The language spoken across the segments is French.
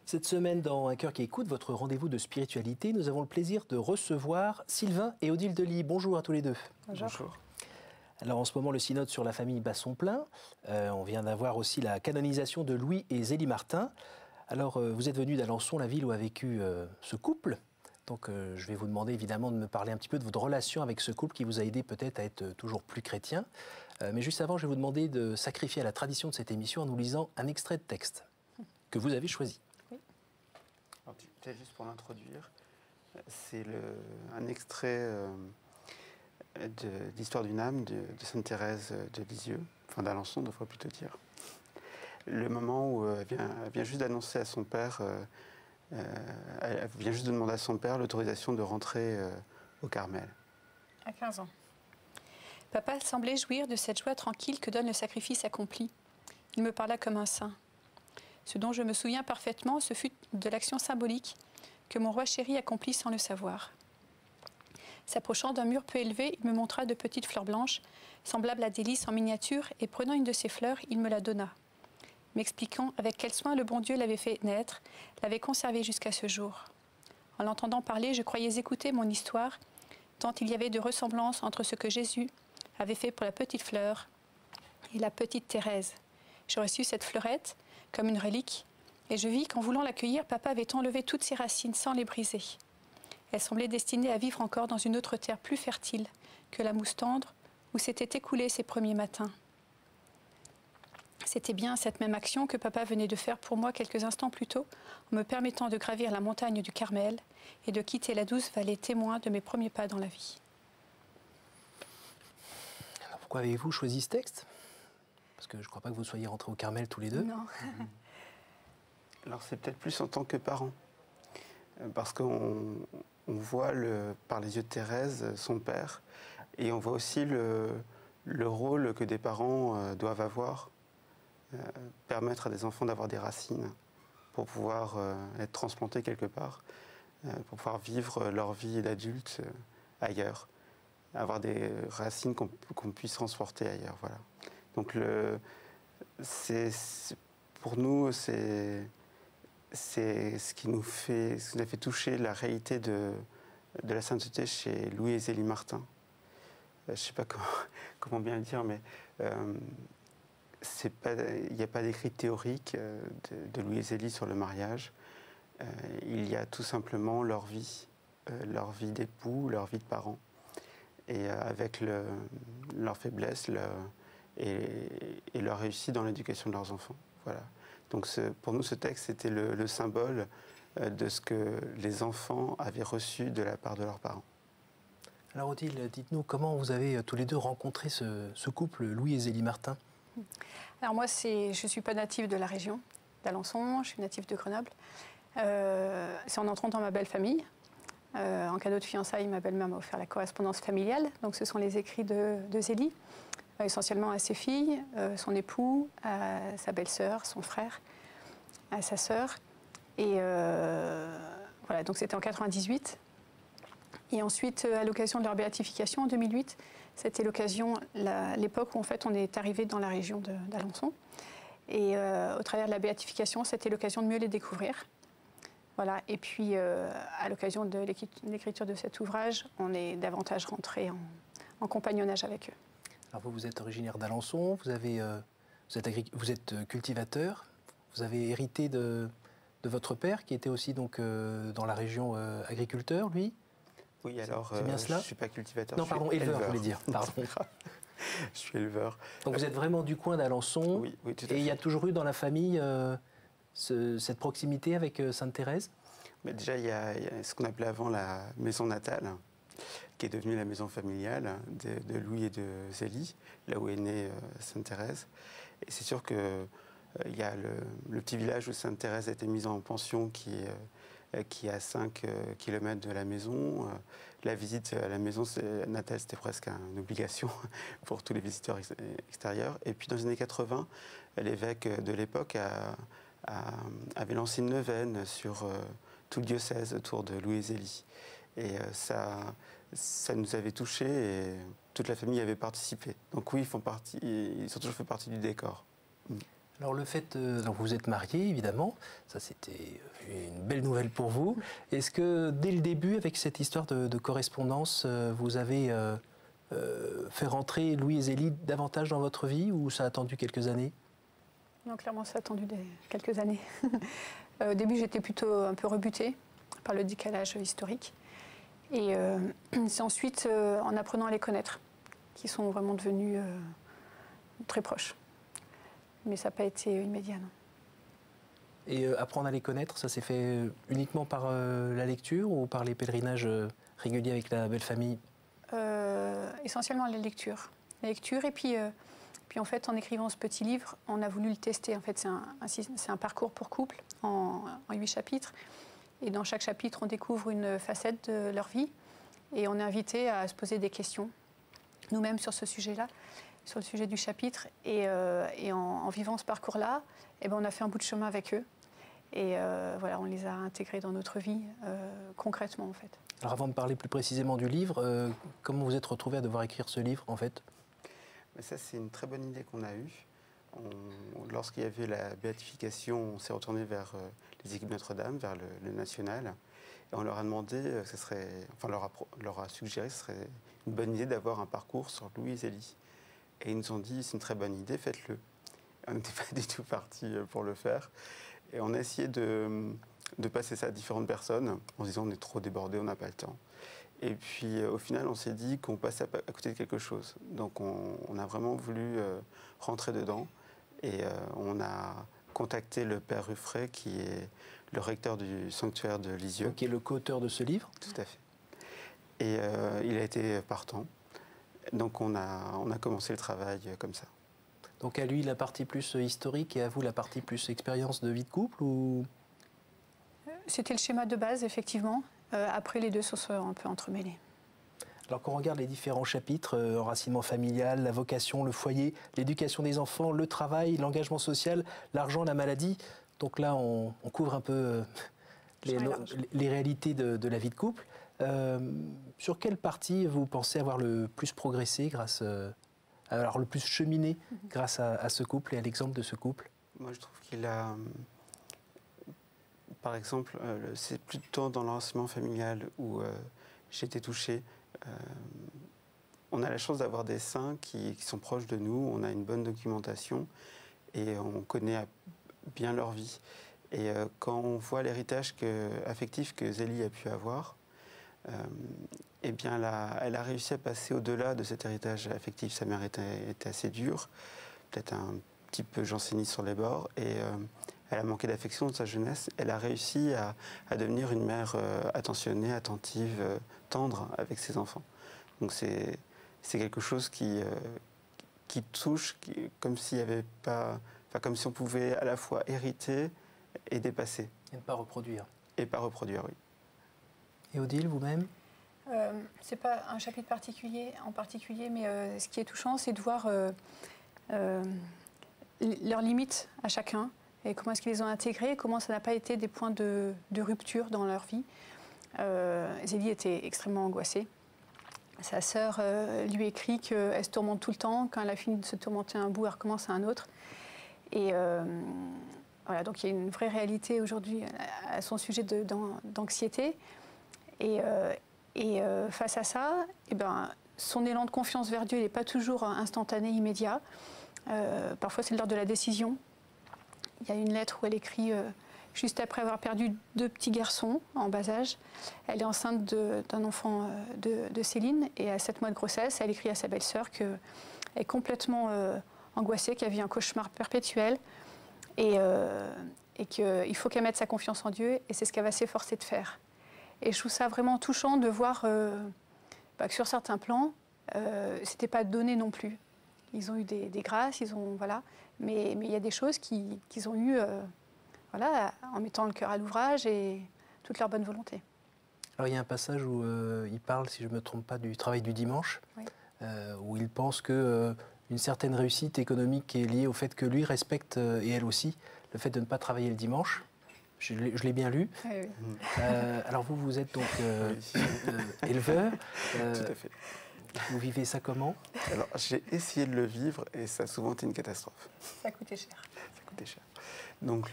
Cette semaine, dans Un cœur qui écoute, votre rendez-vous de spiritualité, nous avons le plaisir de recevoir Sylvain et Odile Delis. Bonjour à tous les deux. Bonjour. Alors en ce moment, le synode sur la famille bat son plein. On vient d'avoir aussi la canonisation de Louis et Zélie Martin. Alors vous êtes venus d'Alençon, la ville où a vécu ce couple. Donc je vais vous demander évidemment de me parler un petit peu de votre relation avec ce couple qui vous a aidé peut-être à être toujours plus chrétien. Mais juste avant, je vais vous demander de sacrifier à la tradition de cette émission en nous lisant un extrait de texte que vous avez choisi. Peut-être juste pour l'introduire, c'est un extrait d'Histoire d'une âme de Sainte-Thérèse de Lisieux, enfin d'Alençon, devrait plutôt dire. Le moment où elle vient juste d'annoncer à son père, elle vient juste de demander à son père l'autorisation de rentrer au Carmel. À 15 ans. Papa semblait jouir de cette joie tranquille que donne le sacrifice accompli. Il me parla comme un saint. Ce dont je me souviens parfaitement, ce fut de l'action symbolique que mon roi chéri accomplit sans le savoir. S'approchant d'un mur peu élevé, il me montra de petites fleurs blanches, semblables à des lys en miniature, et prenant une de ces fleurs, il me la donna, m'expliquant avec quel soin le bon Dieu l'avait fait naître, l'avait conservée jusqu'à ce jour. En l'entendant parler, je croyais écouter mon histoire, tant il y avait de ressemblances entre ce que Jésus avait fait pour la petite fleur et la petite Thérèse. Je reçus cette fleurette comme une relique, et je vis qu'en voulant l'accueillir, papa avait enlevé toutes ses racines sans les briser. Elle semblait destinée à vivre encore dans une autre terre plus fertile que la mousse tendre où s'étaient écoulés ses premiers matins. C'était bien cette même action que papa venait de faire pour moi quelques instants plus tôt, en me permettant de gravir la montagne du Carmel et de quitter la douce vallée témoin de mes premiers pas dans la vie. Alors pourquoi avez-vous choisi ce texte ? Parce que je ne crois pas que vous soyez rentrés au Carmel tous les deux. Non. Alors c'est peut-être plus en tant que parent, parce qu'on voit par les yeux de Thérèse son père, et on voit aussi le rôle que des parents doivent avoir, permettre à des enfants d'avoir des racines pour pouvoir être transplantés quelque part, pour pouvoir vivre leur vie d'adulte ailleurs, avoir des racines qu'on puisse transporter ailleurs. Voilà. Donc pour nous, c'est ce qui nous a fait toucher la réalité de la sainteté chez Louis et Zélie Martin. Je ne sais pas comment bien le dire, mais il n'y a pas d'écrit théorique de Louis et Zélie sur le mariage. Il y a tout simplement leur vie d'époux, leur vie de parents, et avec leur faiblesse et leur réussite dans l'éducation de leurs enfants. Voilà. Donc pour nous, ce texte, c'était le symbole de ce que les enfants avaient reçu de la part de leurs parents. Alors Odile, dites-nous, comment vous avez tous les deux rencontré ce couple, Louis et Zélie Martin ? Alors moi, je ne suis pas native de la région d'Alençon, je suis native de Grenoble. C'est en entrant dans ma belle famille. En cadeau de fiançailles, ma belle-mère m'a offert la correspondance familiale. Donc ce sont les écrits de Zélie, essentiellement à ses filles, son époux, à sa belle-sœur, son frère, à sa sœur. Et voilà, donc c'était en 98. Et ensuite, à l'occasion de leur béatification en 2008, c'était l'époque où en fait on est arrivé dans la région d'Alençon. Et au travers de la béatification, c'était l'occasion de mieux les découvrir. Voilà. Et puis, à l'occasion de l'écriture de cet ouvrage, on est davantage rentré en compagnonnage avec eux. Alors vous êtes originaire d'Alençon, vous êtes cultivateur, vous avez hérité de votre père qui était aussi donc, dans la région agriculteur, lui. Oui, alors c'est bien cela ? Je ne suis pas cultivateur, non, pardon, éleveur, je voulais dire. Pardon. Je suis éleveur. Donc vous êtes vraiment du coin d'Alençon, oui, tout à fait. Et il y a toujours eu dans la famille cette proximité avec Sainte-Thérèse ? Mais déjà, il y a ce qu'on appelait avant la maison natale, qui est devenue la maison familiale de Louis et de Zélie, là où est née Sainte-Thérèse. Et c'est sûr qu'il y a le petit village où Sainte-Thérèse a été mise en pension qui est à 5 km de la maison. La visite à la maison natale, c'était presque une obligation pour tous les visiteurs extérieurs. Et puis dans les années 80, l'évêque de l'époque avait lancé une neuvaine sur tout le diocèse autour de Louis et Zélie. Et ça nous avait touchés et toute la famille avait participé. Donc oui, ils ont toujours fait partie du décor. Alors le fait, donc vous êtes marié évidemment, ça c'était une belle nouvelle pour vous. Est-ce que dès le début, avec cette histoire de correspondance, vous avez fait rentrer Louis et Zélie davantage dans votre vie ou ça a attendu quelques années? Non, clairement, ça a attendu quelques années. Au début, j'étais plutôt un peu rebutée par le décalage historique. Et c'est ensuite, en apprenant à les connaître, qu'ils sont vraiment devenus très proches. Mais ça n'a pas été immédiat, non. Et apprendre à les connaître, ça s'est fait uniquement par la lecture ou par les pèlerinages réguliers avec la belle famille? Essentiellement la lecture. La lecture et puis en fait, en écrivant ce petit livre, on a voulu le tester. En fait, c'est un parcours pour couple en 8 chapitres. Et dans chaque chapitre, on découvre une facette de leur vie. Et on est invité à se poser des questions, nous-mêmes, sur ce sujet-là, sur le sujet du chapitre. Et en vivant ce parcours-là, eh ben, on a fait un bout de chemin avec eux. Et voilà, on les a intégrés dans notre vie, concrètement, en fait. Alors avant de parler plus précisément du livre, comment vous êtes retrouvé à devoir écrire ce livre, en fait? Mais ça, c'est une très bonne idée qu'on a eue. Lorsqu'il y avait la béatification, on s'est retourné vers les équipes Notre-Dame, vers le national. Et on leur a demandé, leur a suggéré que ce serait une bonne idée d'avoir un parcours sur Louis et Zélie. Et ils nous ont dit, c'est une très bonne idée, faites-le. On n'était pas du tout partis pour le faire. Et on a essayé de passer ça à différentes personnes en se disant, on est trop débordés, on n'a pas le temps. Et puis au final, on s'est dit qu'on passait à côté de quelque chose. Donc on a vraiment voulu rentrer dedans et on a contacté le père Ruffray qui est le recteur du sanctuaire de Lisieux. Qui est le co-auteur de ce livre. Tout à fait. Et il a été partant. Donc on a commencé le travail comme ça. Donc à lui la partie plus historique et à vous la partie plus expérience de vie de couple ou... C'était le schéma de base, effectivement. Après, les deux se sont un peu entremêlés. Alors quand on regarde les différents chapitres, enracinement familial, la vocation, le foyer, l'éducation des enfants, le travail, l'engagement social, l'argent, la maladie, donc là on couvre un peu les réalités de la vie de couple. Sur quelle partie vous pensez avoir le plus progressé grâce, alors le plus cheminé grâce à ce couple et à l'exemple de ce couple? Moi je trouve qu'il a... Par exemple, c'est plutôt dans l'enracinement familial où j'ai été touchée. On a la chance d'avoir des saints qui sont proches de nous, on a une bonne documentation et on connaît bien leur vie. Et quand on voit l'héritage affectif que Zélie a pu avoir, eh bien elle a réussi à passer au-delà de cet héritage affectif. Sa mère était assez dure, peut-être un petit peu janséniste sur les bords, et elle a manqué d'affection de sa jeunesse. Elle a réussi à devenir une mère attentionnée, attentive, tendre avec ses enfants. Donc c'est quelque chose qui touche, comme s'il y avait pas, comme si on pouvait à la fois hériter et dépasser. Et ne pas reproduire. Et pas reproduire, oui. Et Odile, vous-même? C'est pas un chapitre en particulier, mais ce qui est touchant, c'est de voir leurs limites à chacun. Et comment est-ce qu'ils les ont intégrés, comment ça n'a pas été des points de rupture dans leur vie. Zélie était extrêmement angoissée. Sa sœur lui écrit qu'elle se tourmente tout le temps. Quand elle a fini de se tourmenter un bout, elle recommence à un autre. Et voilà, donc il y a une vraie réalité aujourd'hui à son sujet d'anxiété. Et face à ça, eh ben, son élan de confiance vers Dieu n'est pas toujours instantané, immédiat. Parfois, c'est l'heure de la décision. Il y a une lettre où elle écrit, juste après avoir perdu 2 petits garçons en bas âge, elle est enceinte d'un enfant de Céline, et à 7 mois de grossesse, elle écrit à sa belle-sœur qu'elle est complètement angoissée, qu'elle vit un cauchemar perpétuel, et qu'il faut qu'elle mette sa confiance en Dieu, et c'est ce qu'elle va s'efforcer de faire. Et je trouve ça vraiment touchant de voir que sur certains plans, c'était pas donné non plus. Ils ont eu des grâces, voilà. Mais il y a des choses qu'ils ont eues voilà, en mettant le cœur à l'ouvrage et toute leur bonne volonté. Alors il y a un passage où il parle, si je ne me trompe pas, du travail du dimanche, oui. Où il pense qu'une certaine réussite économique est liée au fait que lui respecte, et elle aussi, le fait de ne pas travailler le dimanche. Je l'ai bien lu. Oui, oui. Alors vous êtes donc éleveur. Tout à fait. Vous vivez ça comment? Alors, j'ai essayé de le vivre et ça a souvent été une catastrophe. Ça a coûté cher. Ça coûtait cher. Donc,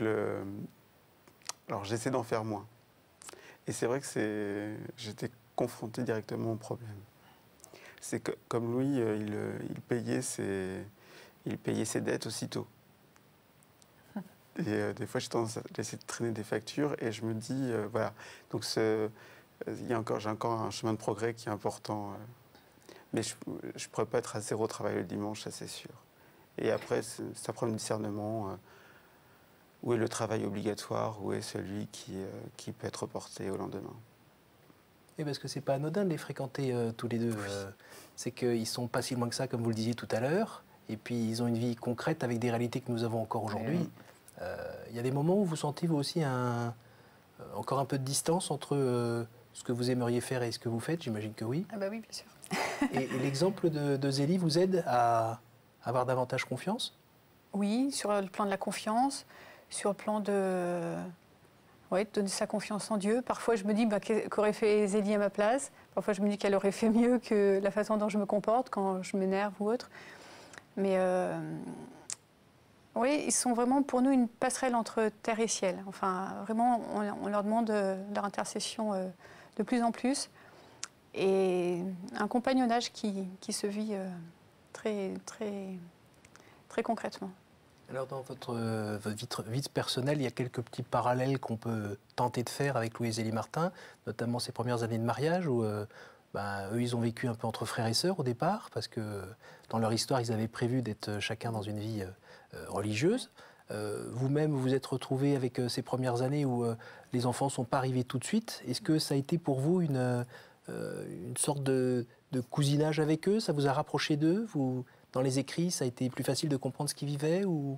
alors j'essaie d'en faire moins. Et c'est vrai que j'étais confronté directement au problème. C'est que, comme Louis, il payait ses dettes aussitôt. Et des fois, j'ai tendance à essayer de traîner des factures et je me dis, voilà. Donc, j'ai encore un chemin de progrès qui est important. Mais je ne pourrais pas être à zéro travail le dimanche, ça c'est sûr. Et après, ça prend le discernement. Où est le travail obligatoire, où est celui qui peut être reporté au lendemain. Et parce que c'est pas anodin de les fréquenter tous les deux. C'est qu'ils sont pas si loin que ça, comme vous le disiez tout à l'heure. Et puis ils ont une vie concrète avec des réalités que nous avons encore aujourd'hui. Il y a des moments où vous sentez vous aussi encore un peu de distance entre ce que vous aimeriez faire et ce que vous faites. J'imagine que oui. Ah bah oui, bien sûr. Et l'exemple de Zélie vous aide à avoir davantage confiance? Oui, sur le plan de la confiance, sur le plan de donner sa confiance en Dieu. Parfois, je me dis qu'aurait fait Zélie à ma place. Parfois, je me dis qu'elle aurait fait mieux que la façon dont je me comporte quand je m'énerve ou autre. Mais oui, ils sont vraiment pour nous une passerelle entre terre et ciel. Enfin, vraiment, on leur demande leur intercession de plus en plus. Et un compagnonnage qui se vit très, très, très concrètement. Alors dans votre vie personnelle, il y a quelques petits parallèles qu'on peut tenter de faire avec Louis et Zélie Martin, notamment ces premières années de mariage où eux, ils ont vécu un peu entre frères et sœurs au départ, parce que dans leur histoire, ils avaient prévu d'être chacun dans une vie religieuse. Vous-même, vous vous êtes retrouvés avec ces premières années où les enfants ne sont pas arrivés tout de suite. Est-ce que ça a été pour vous une sorte de cousinage avec eux? Ça vous a rapproché d'eux? Dans les écrits, ça a été plus facile de comprendre ce qu'ils vivaient ou...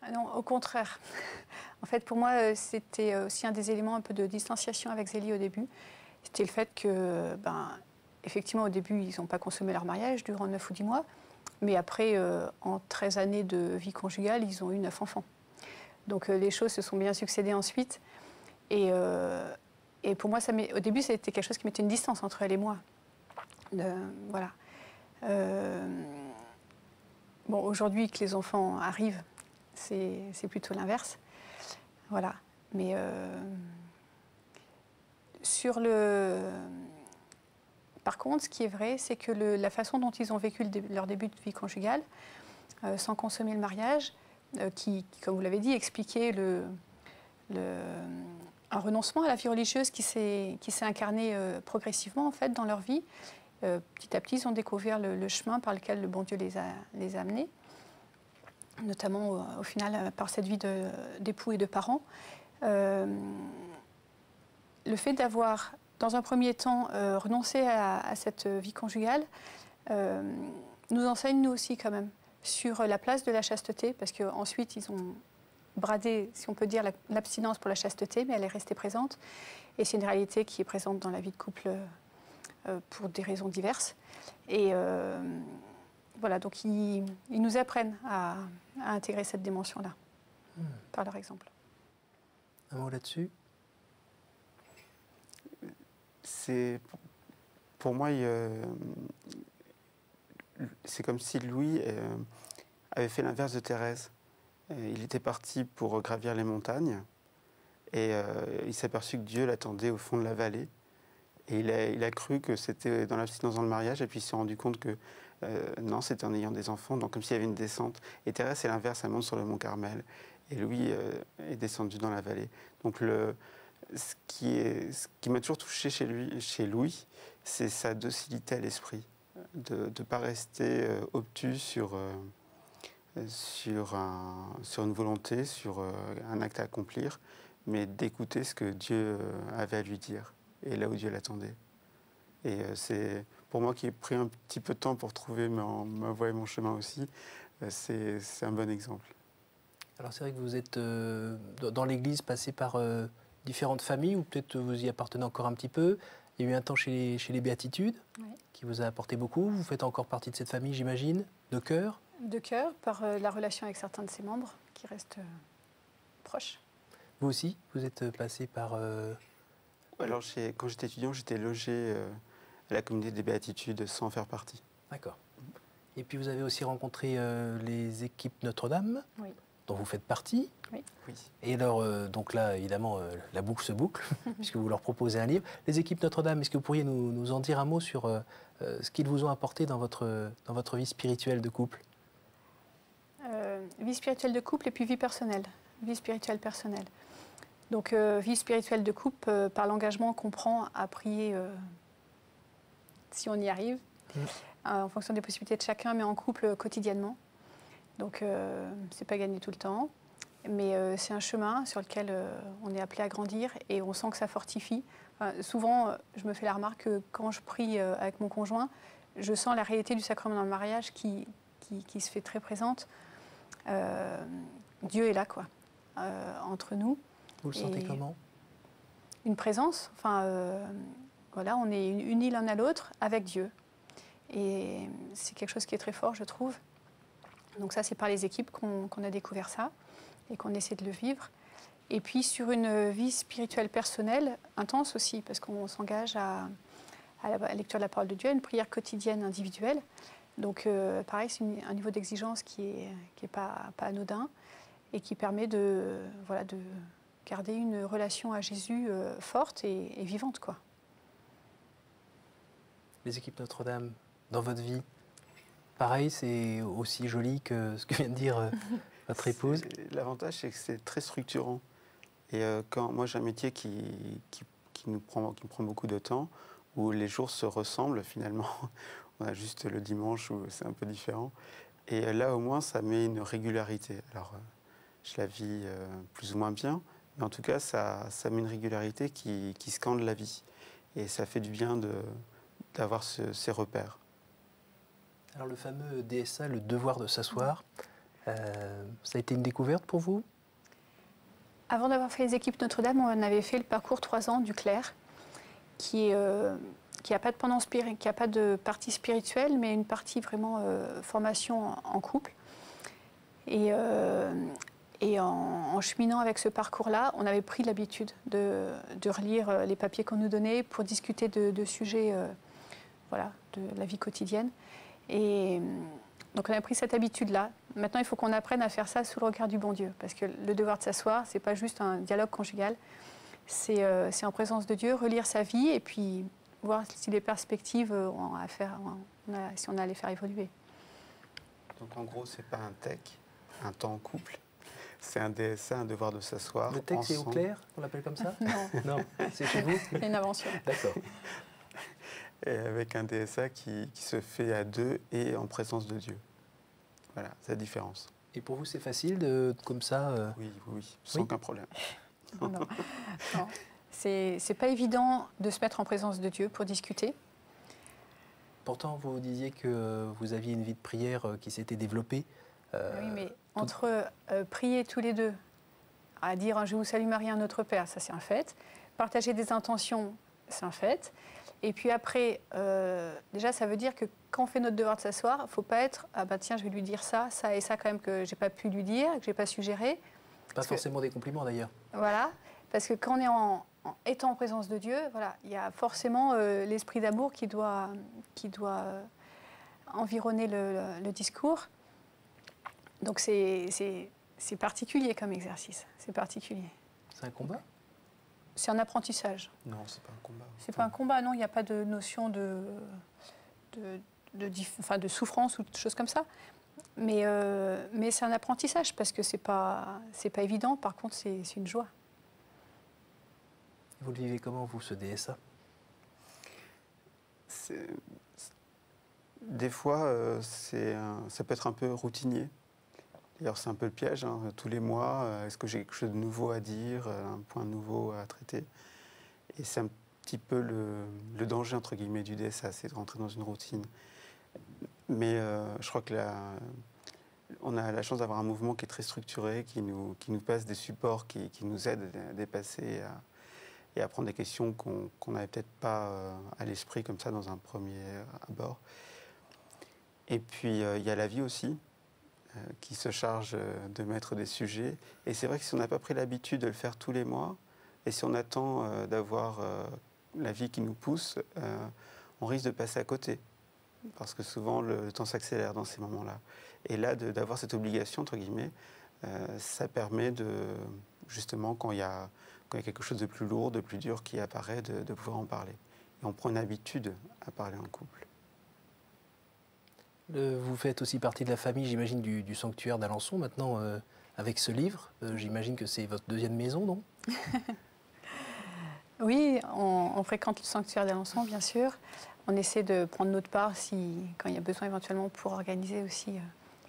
Ah non, au contraire. En fait, pour moi, c'était aussi un des éléments un peu de distanciation avec Zélie au début. C'était le fait que, effectivement, au début, ils n'ont pas consommé leur mariage durant 9 ou 10 mois. Mais après, en 13 années de vie conjugale, ils ont eu 9 enfants. Donc les choses se sont bien succédées ensuite. Et pour moi, au début, c'était quelque chose qui mettait une distance entre elle et moi. Voilà. Bon, aujourd'hui que les enfants arrivent, c'est plutôt l'inverse. Voilà. Mais par contre, ce qui est vrai, c'est que la façon dont ils ont vécu leur début de vie conjugale, sans consommer le mariage, qui, comme vous l'avez dit, expliquait un renoncement à la vie religieuse qui s'est incarné progressivement en fait dans leur vie. Petit à petit, ils ont découvert le chemin par lequel le bon Dieu les a amenés, notamment au final par cette vie d'époux et de parents. Le fait d'avoir, dans un premier temps, renoncé à cette vie conjugale, nous enseigne nous aussi quand même sur la place de la chasteté, parce qu'ensuite ils ont bradé, si on peut dire, l'abstinence pour la chasteté, mais elle est restée présente. Et c'est une réalité qui est présente dans la vie de couple pour des raisons diverses. Et voilà, donc ils nous apprennent à intégrer cette dimension-là, par leur exemple. Un mot là-dessus? Pour moi, c'est comme si Louis avait fait l'inverse de Thérèse. Il était parti pour gravir les montagnes et il s'est aperçu que Dieu l'attendait au fond de la vallée. Et il a cru que c'était dans l'abstinence dans le mariage, et puis il s'est rendu compte que non, c'était en ayant des enfants, donc comme s'il y avait une descente. Et Thérèse, c'est l'inverse, elle monte sur le mont Carmel, et Louis est descendu dans la vallée. Donc ce qui m'a toujours touché chez Louis, c'est sa docilité à l'esprit, de ne pas rester obtus sur une volonté, sur un acte à accomplir, mais d'écouter ce que Dieu avait à lui dire, et là où Dieu l'attendait. Et c'est pour moi qui ai pris un petit peu de temps pour trouver ma voie et mon chemin aussi, c'est un bon exemple. Alors c'est vrai que vous êtes dans l'Église passé par différentes familles, ou peut-être vous y appartenez encore un petit peu. Il y a eu un temps chez les Béatitudes, oui, qui vous a apporté beaucoup. Vous faites encore partie de cette famille, j'imagine, de cœur? De cœur, par la relation avec certains de ses membres qui restent proches. Vous aussi, vous êtes passé par... Alors, quand j'étais étudiant, j'étais logé à à la communauté des béatitudes sans en faire partie. D'accord. Et puis vous avez aussi rencontré les équipes Notre-Dame, Oui. dont vous faites partie. Oui. Oui. Et alors, donc là, évidemment, la boucle se boucle, puisque vous leur proposez un livre. Les équipes Notre-Dame, est-ce que vous pourriez nous en dire un mot sur ce qu'ils vous ont apporté dans votre vie spirituelle de couple? Vie spirituelle de couple et puis vie personnelle. Vie spirituelle personnelle. Donc, vie spirituelle de couple, par l'engagement qu'on prend à prier si on y arrive, en fonction des possibilités de chacun, mais en couple quotidiennement. Donc, c'est pas gagné tout le temps, mais c'est un chemin sur lequel on est appelé à grandir et on sent que ça fortifie. Souvent, je me fais la remarque que quand je prie avec mon conjoint, je sens la réalité du sacrement dans le mariage qui se fait très présente. Dieu est là, quoi, entre nous. Vous le sentez comment? Une présence, voilà, on est unis l'un à l'autre avec Dieu. Et c'est quelque chose qui est très fort, je trouve. Donc ça, c'est par les équipes qu'on a découvert ça et qu'on essaie de le vivre. Et puis sur une vie spirituelle personnelle, intense aussi, parce qu'on s'engage à la lecture de la parole de Dieu, à une prière quotidienne individuelle. Donc pareil, c'est un niveau d'exigence qui est pas anodin et qui permet de garder une relation à Jésus forte et vivante, quoi. Les équipes Notre-Dame, dans votre vie, pareil, c'est aussi joli que ce que vient de dire votre épouse? L'avantage, c'est que c'est très structurant. Et moi, j'ai un métier qui me prend beaucoup de temps, où les jours se ressemblent finalement. On a juste le dimanche où c'est un peu différent. Et là, au moins, ça met une régularité. Alors, je la vis plus ou moins bien, mais en tout cas, ça met une régularité qui scande la vie. Et ça fait du bien d'avoir ces repères. Alors, le fameux DSA, le devoir de s'asseoir, ça a été une découverte pour vous? Avant d'avoir fait les équipes Notre-Dame, on avait fait le parcours 3 ans du clerc, qui n'a pas de pendant qui a pas de partie spirituelle, mais une partie vraiment formation en couple. Et en cheminant avec ce parcours-là, on avait pris l'habitude de relire les papiers qu'on nous donnait pour discuter de sujets de la vie quotidienne. Et donc on a pris cette habitude-là. Maintenant, il faut qu'on apprenne à faire ça sous le regard du bon Dieu. Parce que le devoir de s'asseoir, ce n'est pas juste un dialogue conjugal. C'est en présence de Dieu, relire sa vie et puis voir si les perspectives si on a à les faire évoluer. Donc en gros, ce n'est pas un TEC, un temps en couple. C'est un DSA, un devoir de s'asseoir. Le TEC, c'est au clair, on l'appelle comme ça? Non. Non, c'est chez vous? C'est une invention. D'accord. Et avec un DSA qui se fait à deux et en présence de Dieu. Voilà, c'est la différence. Et pour vous, c'est facile comme ça Oui, sans aucun problème. Non. C'est pas évident de se mettre en présence de Dieu pour discuter. Pourtant, vous disiez que vous aviez une vie de prière qui s'était développée. Oui, mais entre prier tous les deux, à dire un « Je vous salue Marie, un Notre Père », ça c'est un fait. Partager des intentions, c'est un fait. Et puis après, déjà, ça veut dire que quand on fait notre devoir de s'asseoir, il ne faut pas être « Ah bah tiens, je vais lui dire ça, ça et ça quand même que je n'ai pas pu lui dire, que je n'ai pas suggéré ». Pas forcément des compliments d'ailleurs. Voilà, parce que quand on est étant en présence de Dieu, voilà, il y a forcément l'esprit d'amour qui doit environner le discours. Donc c'est particulier comme exercice, c'est particulier. C'est un combat? C'est un apprentissage. Non, c'est pas un combat. C'est pas un combat, non, il n'y a pas de notion de souffrance ou de choses comme ça. Mais c'est un apprentissage parce que c'est pas évident, par contre c'est une joie. Vous le vivez comment, vous, ce DSA? Des fois, ça peut être un peu routinier. D'ailleurs, c'est un peu le piège. Hein. Tous les mois, est-ce que j'ai quelque chose de nouveau à dire, un point nouveau à traiter? Et c'est un petit peu le danger, entre guillemets, du DSA, c'est de rentrer dans une routine. Mais je crois que on a la chance d'avoir un mouvement qui est très structuré, qui nous passe des supports qui nous aident à dépasser et à prendre des questions qu'on n'avait peut-être pas à l'esprit comme ça dans un premier abord. Et puis, il y a la vie aussi, qui se charge de mettre des sujets. Et c'est vrai que si on n'a pas pris l'habitude de le faire tous les mois, et si on attend d'avoir la vie qui nous pousse, on risque de passer à côté. Parce que souvent, le temps s'accélère dans ces moments-là. Et là, d'avoir cette obligation, entre guillemets, ça permet de, justement, quand il y a quelque chose de plus lourd, de plus dur qui apparaît, de pouvoir en parler. Et on prend une habitude à parler en couple. Vous faites aussi partie de la famille, j'imagine, du sanctuaire d'Alençon maintenant, avec ce livre. J'imagine que c'est votre deuxième maison, non? Oui, on fréquente le sanctuaire d'Alençon, bien sûr. On essaie de prendre notre part quand il y a besoin éventuellement pour organiser aussi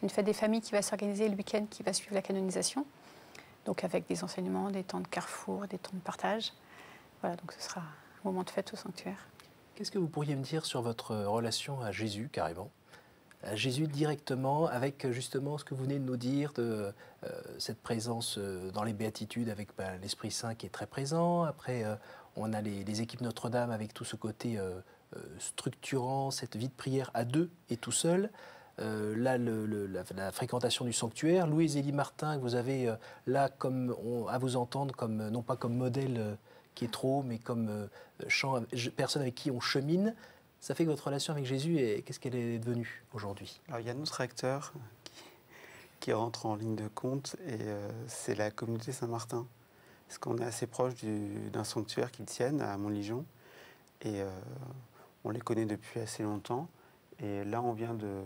une fête des familles qui va s'organiser le week-end qui va suivre la canonisation. Donc avec des enseignements, des temps de carrefour, des temps de partage. Voilà, donc ce sera un moment de fête au sanctuaire. Qu'est-ce que vous pourriez me dire sur votre relation à Jésus, carrément? À Jésus directement, avec justement ce que vous venez de nous dire, de cette présence dans les béatitudes avec l'Esprit Saint qui est très présent. Après, on a les équipes Notre-Dame avec tout ce côté structurant, cette vie de prière à deux et tout seul. Là, la fréquentation du sanctuaire. Louis Zélie Martin, que vous avez là, à vous entendre, non pas comme modèle qui est trop, mais comme personne avec qui on chemine. Ça fait que votre relation avec Jésus, qu'est-ce qu'elle est devenue aujourd'hui? Alors, il y a notre acteur qui rentre en ligne de compte, et c'est la communauté Saint-Martin. Parce qu'on est assez proche d'un sanctuaire qu'ils tiennent à Montligeon, et on les connaît depuis assez longtemps. Et là, on vient de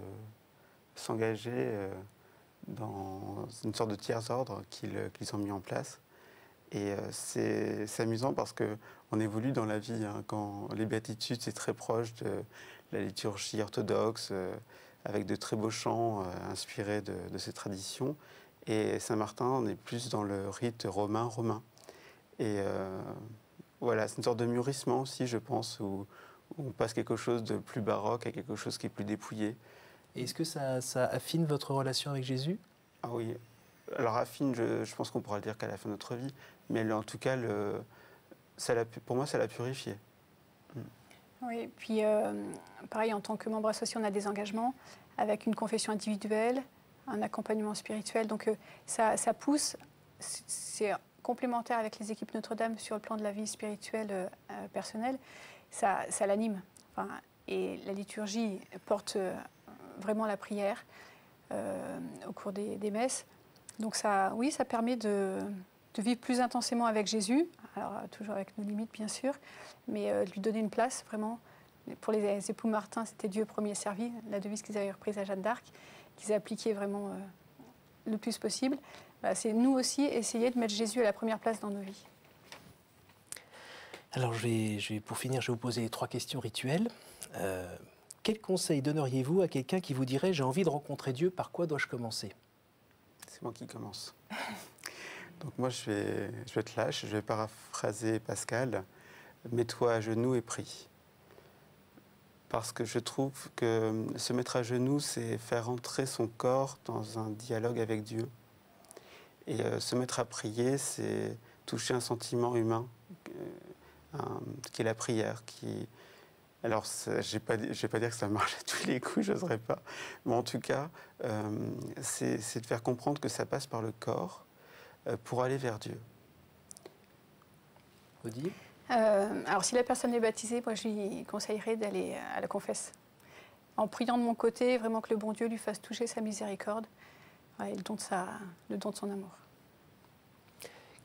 s'engager dans une sorte de tiers-ordre qu'ils ont mis en place. Et c'est amusant parce qu'on évolue dans la vie. Quand les béatitudes, c'est très proche de la liturgie orthodoxe, avec de très beaux chants inspirés de ces traditions. Et Saint-Martin, on est plus dans le rite romain. Et voilà, c'est une sorte de mûrissement aussi, je pense, où on passe quelque chose de plus baroque à quelque chose qui est plus dépouillé. Et est-ce que ça affine votre relation avec Jésus? Ah oui. Alors affine, je pense qu'on pourra le dire qu'à la fin de notre vie, mais en tout cas, pour moi, ça l'a purifié. Oui, puis pareil, en tant que membre associé, on a des engagements avec une confession individuelle, un accompagnement spirituel. Donc ça pousse, c'est complémentaire avec les équipes Notre-Dame sur le plan de la vie spirituelle personnelle. Ça l'anime. Enfin, et la liturgie porte vraiment la prière au cours des messes. Donc ça, oui, ça permet de vivre plus intensément avec Jésus, alors toujours avec nos limites bien sûr, mais de lui donner une place vraiment. Pour les époux Martin, c'était Dieu premier servi, la devise qu'ils avaient reprise à Jeanne d'Arc, qu'ils appliquaient vraiment le plus possible. Voilà, c'est nous aussi essayer de mettre Jésus à la première place dans nos vies. Alors, pour finir, je vais vous poser 3 questions rituelles. Quel conseil donneriez-vous à quelqu'un qui vous dirait « j'ai envie de rencontrer Dieu, par quoi dois-je commencer ?» C'est moi qui commence. Donc moi, je vais être lâche, je vais paraphraser Pascal. Mets-toi à genoux et prie. Parce que je trouve que se mettre à genoux, c'est faire entrer son corps dans un dialogue avec Dieu. Et se mettre à prier, c'est toucher un sentiment humain, qui est la prière. Alors, je ne vais pas dire que ça marche à tous les coups, je n'oserais pas. Mais en tout cas, c'est de faire comprendre que ça passe par le corps pour aller vers Dieu. Odile ? Alors, si la personne est baptisée, moi, je lui conseillerais d'aller à la confesse. En priant de mon côté, vraiment que le bon Dieu lui fasse toucher sa miséricorde et le don de son amour.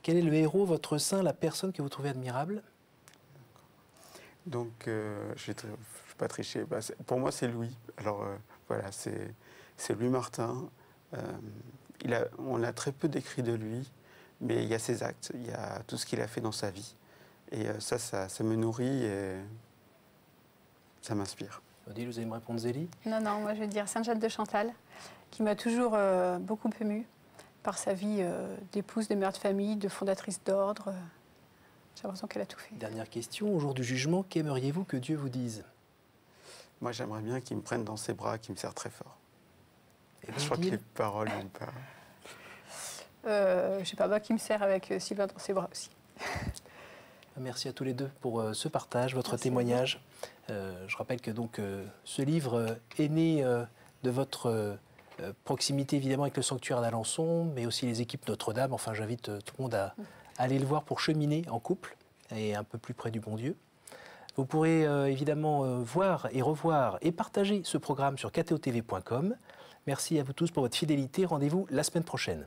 Quel est le héros, votre saint, la personne que vous trouvez admirable ? Donc, je ne vais pas tricher. Pour moi, c'est Louis. Alors, voilà, c'est Louis Martin. On a très peu d'écrits de lui, mais il y a ses actes, il y a tout ce qu'il a fait dans sa vie. Et ça me nourrit et ça m'inspire. Odile, vous allez me répondre Zélie ? Non, moi je vais dire Sainte Jeanne de Chantal, qui m'a toujours beaucoup émue par sa vie d'épouse, de mère de famille, de fondatrice d'ordre. J'ai l'impression qu'elle a tout fait. Dernière question, au jour du jugement, qu'aimeriez-vous que Dieu vous dise ? Moi, j'aimerais bien qu'il me prenne dans ses bras, qu'il me serre très fort. Et je crois que les paroles n'ont pas... Je sais pas, qui me serre avec Sylvain dans ses bras aussi. Merci à tous les deux pour ce partage, votre témoignage. Je rappelle que donc, ce livre est né de votre proximité évidemment avec le sanctuaire d'Alençon, mais aussi les équipes Notre-Dame. Enfin, j'invite tout le monde à aller le voir pour cheminer en couple et un peu plus près du bon Dieu. Vous pourrez évidemment voir et revoir et partager ce programme sur ktotv.com. Merci à vous tous pour votre fidélité. Rendez-vous la semaine prochaine.